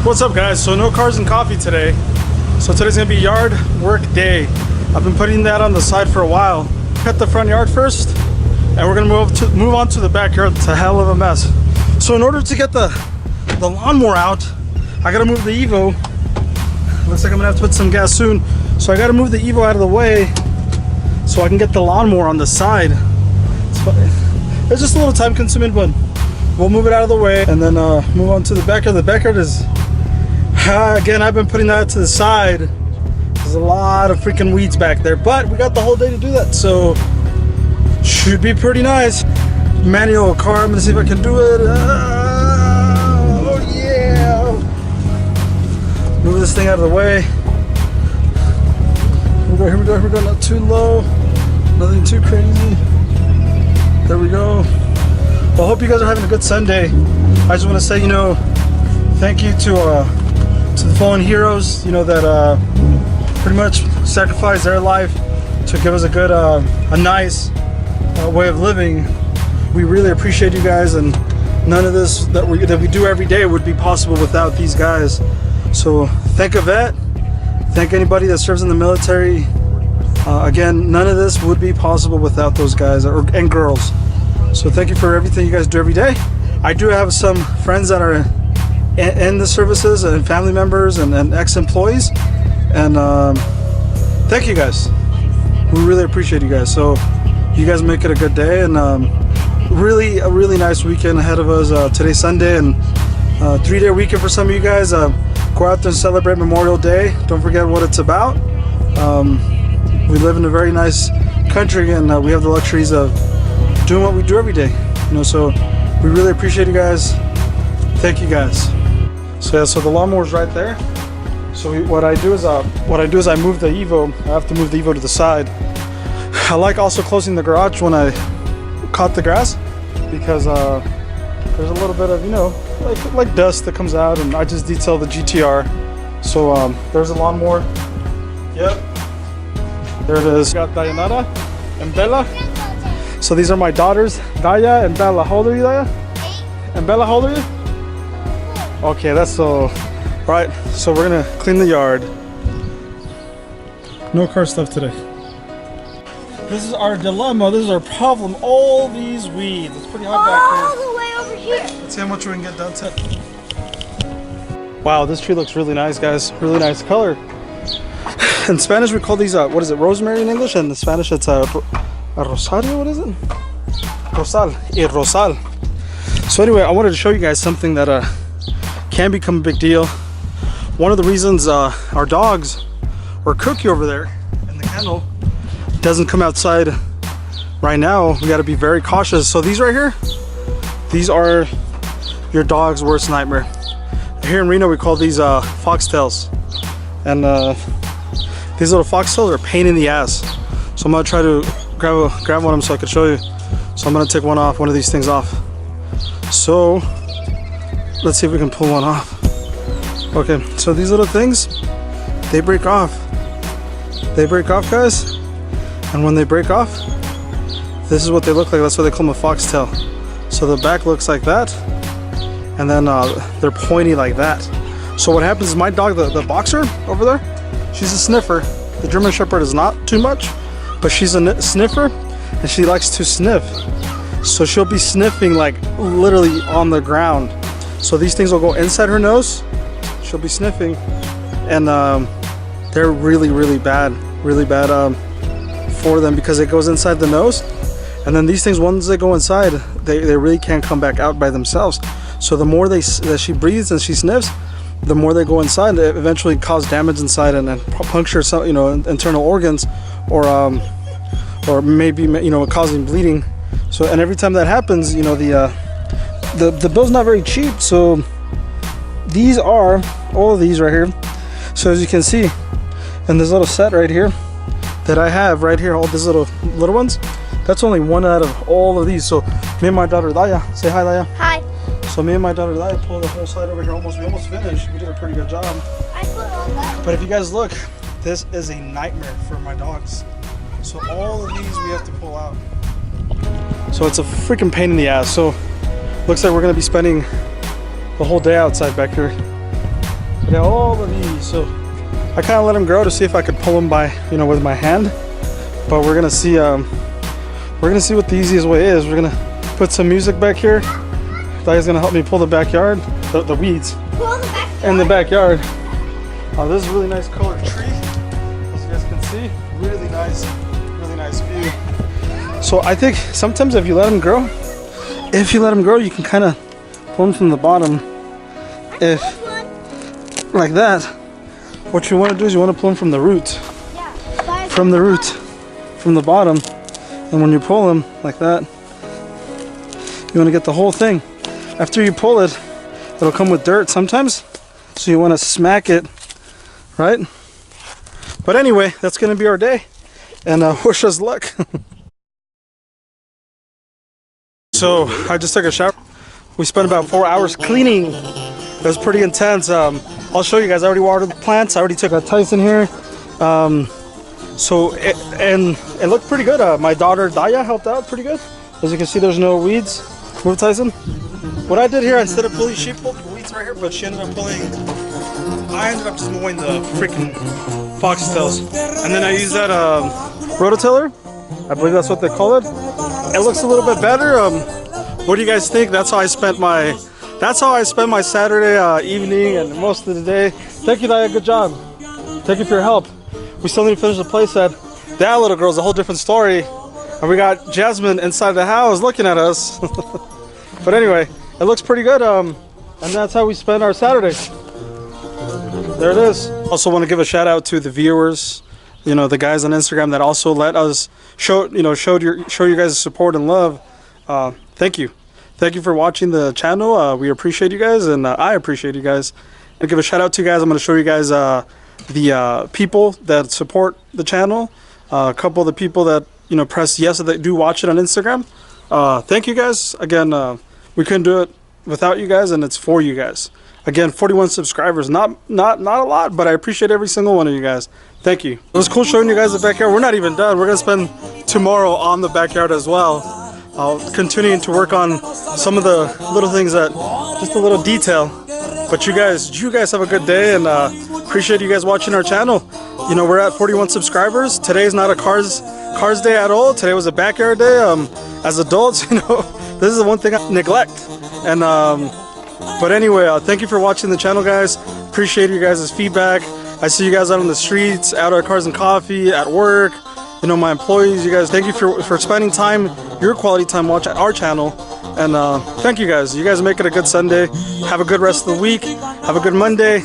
What's up, guys? So no cars and coffee today. So today's gonna be yard work day. I've been putting that on the side for a while. Cut the front yard first, and we're gonna move on to the backyard. It's a hell of a mess. So in order to get the lawnmower out, I gotta move the Evo. Looks like I'm gonna have to put some gas soon. So I gotta move the Evo out of the way so I can get the lawnmower on the side. It's just a little time consuming, but we'll move it out of the way and then move on to the backyard. The backyard is, again, I've been putting that to the side. There's a lot of freaking weeds back there, but we got the whole day to do that, so should be pretty nice. Manual car, I'm gonna see if I can do it. Oh yeah! Move this thing out of the way. Here we go, not too low, nothing too crazy. There we go. Well, I hope you guys are having a good Sunday. I just want to say, thank you to the fallen heroes, that pretty much sacrificed their life to give us a good, a nice way of living. We really appreciate you guys, and none of this that we do every day would be possible without these guys. So thank a vet, thank anybody that serves in the military. Again, none of this would be possible without those guys and girls. So thank you for everything you guys do every day. I do have some friends that are in the services and family members and ex-employees, and thank you guys. We really appreciate you guys. So you guys make it a good day, and really a really nice weekend ahead of us. Today's Sunday, and 3-day weekend for some of you guys. Go out there and celebrate Memorial Day. Don't forget what it's about. We live in a very nice country, and we have the luxuries of doing what we do every day. So we really appreciate you guys. Thank you guys. So yeah, so the lawnmower's right there. So what I do is I move the Evo. I have to move the Evo to the side. I like also closing the garage when I cut the grass, because there's a little bit of like dust that comes out, and I just detail the GTR. So there's a lawnmower. Yep. There it is. Got Dayanara and Bella. So these are my daughters, Daya and Bella. How old are you, Daya? 8. And Bella, how old are you? 4. Okay, that's so. Right, so we're gonna clean the yard. No car stuff today. This is our dilemma. This is our problem. All these weeds. It's pretty hot back here. All the way over here. Let's see how much we can get done today. Wow, this tree looks really nice, guys. Really nice color. In Spanish, we call these what is it? Rosemary in English, and in Spanish, it's a rosario. What is it? Rosal. A rosal. So anyway, I wanted to show you guys something that can become a big deal. One of the reasons our dogs, or Cookie over there in the kennel, doesn't come outside right now, we got to be very cautious. So these right here, these are your dog's worst nightmare. Here in Reno, we call these foxtails, and these little foxtails are a pain in the ass. So I'm gonna try to grab one of them so I can show you. So I'm gonna take one of these things off. So let's see if we can pull one off. Okay, so these little things, they break off. They break off, guys. And when they break off, this is what they look like. That's why they call them a foxtail. So the back looks like that, and then they're pointy like that. So what happens is my dog, the boxer over there, she's a sniffer. The German Shepherd is not too much, but she's a sniffer, and she likes to sniff. So she'll be sniffing like literally on the ground. So these things will go inside her nose. She'll be sniffing, and they're really bad for them, because it goes inside the nose. And then these things, once they go inside, they really can't come back out by themselves. So the more that she breathes and she sniffs, the more they go inside, they eventually cause damage inside and puncture some, internal organs, or maybe causing bleeding. So, and every time that happens, the bill's not very cheap. So these are all of these right here. So as you can see, in this little set right here that I have right here, all these little ones, that's only one out of all of these. So me and my daughter Daya, say hi, Daya. Hi. So me and my daughter Daya pulled the whole side over here. We almost finished. We did a pretty good job. I put all that. But if you guys look, this is a nightmare for my dogs. So all of these we have to pull out. So it's a freaking pain in the ass. So looks like we're gonna be spending the whole day outside back here. Yeah, all of these. So I kind of let them grow to see if I could pull them by, you know, with my hand. But we're gonna see. We're gonna see what the easiest way is. We're gonna put some music back here. Daya's gonna help me pull the backyard, the weeds, Pull the backyard. in the backyard. This is a really nice colored tree, as you guys can see. Really nice view. So I think sometimes if you let them grow, you can kind of pull them from the bottom. If like that, what you want to do is you want to pull them from the root, Yeah. from the root, from the bottom. And when you pull them like that, you want to get the whole thing. After you pull it, it'll come with dirt sometimes, so you want to smack it, right? But anyway, that's going to be our day, and wish us luck. So I just took a shower. We spent about 4 hours cleaning. It was pretty intense. I'll show you guys. I already watered the plants. I already took a Tyson here. So it looked pretty good. My daughter Daya helped out pretty good. As you can see, there's no weeds. Move, Tyson. What I did here, instead of pulling, she pulled the weeds right here, but she ended up pulling. I ended up just mowing the freaking foxtails, and then I used that rototiller. I believe that's what they call it. It looks a little bit better. What do you guys think? That's how I spent my Saturday evening and most of the day. Thank you, Daya. Good job. Thank you for your help. We still need to finish the playset. That little girl's a whole different story. And we got Jasmine inside the house looking at us. But anyway, it looks pretty good. And that's how we spend our Saturday. There it is. Also want to give a shout out to the viewers, you know, the guys on Instagram that also let us show you guys support and love. Thank you. Thank you for watching the channel. We appreciate you guys, and I appreciate you guys. And give a shout out to you guys. I'm going to show you guys the people that support the channel. A couple of the people that, you know, press yes that do watch it on Instagram. Thank you guys again. We couldn't do it without you guys, and it's for you guys. Again, 41 subscribers, not a lot, but I appreciate every single one of you guys. Thank you. It was cool showing you guys the backyard. We're not even done. We're gonna spend tomorrow on the backyard as well. Continuing to work on some of the little things, that just a little detail. But you guys have a good day, and appreciate you guys watching our channel. You know, we're at 41 subscribers. Today is not a cars day at all. Today was a backyard day. As adults, you know, this is the one thing I neglect. And but anyway, thank you for watching the channel, guys. Appreciate you guys' feedback. I see you guys out on the streets, out at Cars and Coffee, at work. You know, my employees, you guys, thank you for spending time, your quality time watching our channel. And thank you guys. You guys make it a good Sunday. Have a good rest of the week. Have a good Monday.